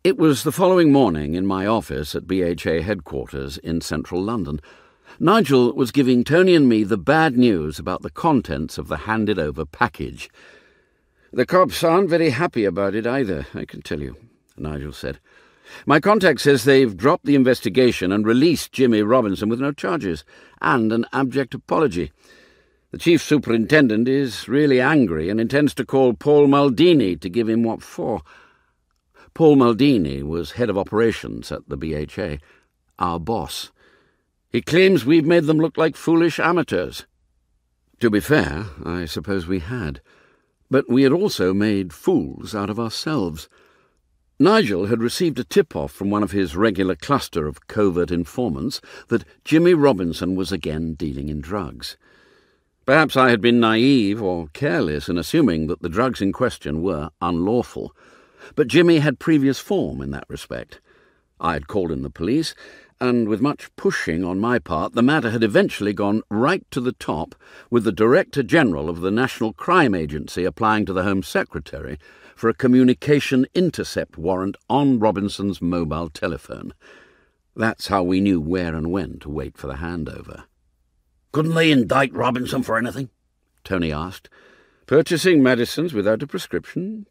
It was the following morning in my office at BHA headquarters in central London. Nigel was giving Tony and me the bad news about the contents of the handed-over package. "The cops aren't very happy about it either, I can tell you," Nigel said. "My contact says they've dropped the investigation and released Jimmy Robinson with no charges, and an abject apology. The chief superintendent is really angry and intends to call Paul Maldini to give him what for." Paul Maldini was head of operations at the BHA, our boss. "He claims we've made them look like foolish amateurs." To be fair, I suppose we had. But we had also made fools out of ourselves. Nigel had received a tip-off from one of his regular cluster of covert informants that Jimmy Robinson was again dealing in drugs. Perhaps I had been naive or careless in assuming that the drugs in question were unlawful, but Jimmy had previous form in that respect. I had called in the police, and with much pushing on my part, the matter had eventually gone right to the top, with the Director General of the National Crime Agency applying to the Home Secretary for a communication intercept warrant on Robinson's mobile telephone. That's how we knew where and when to wait for the handover. "Couldn't they indict Robinson for anything?" Tony asked. "Purchasing medicines without a prescription?"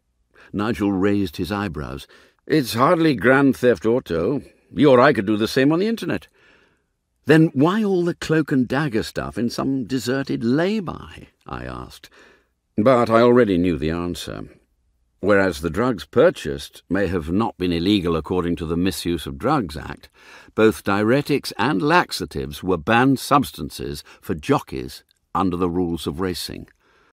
Nigel raised his eyebrows. "It's hardly grand theft auto. You or I could do the same on the internet." "Then why all the cloak and dagger stuff in some deserted lay-by?" I asked. But I already knew the answer. Whereas the drugs purchased may have not been illegal according to the Misuse of Drugs Act, both diuretics and laxatives were banned substances for jockeys under the rules of racing.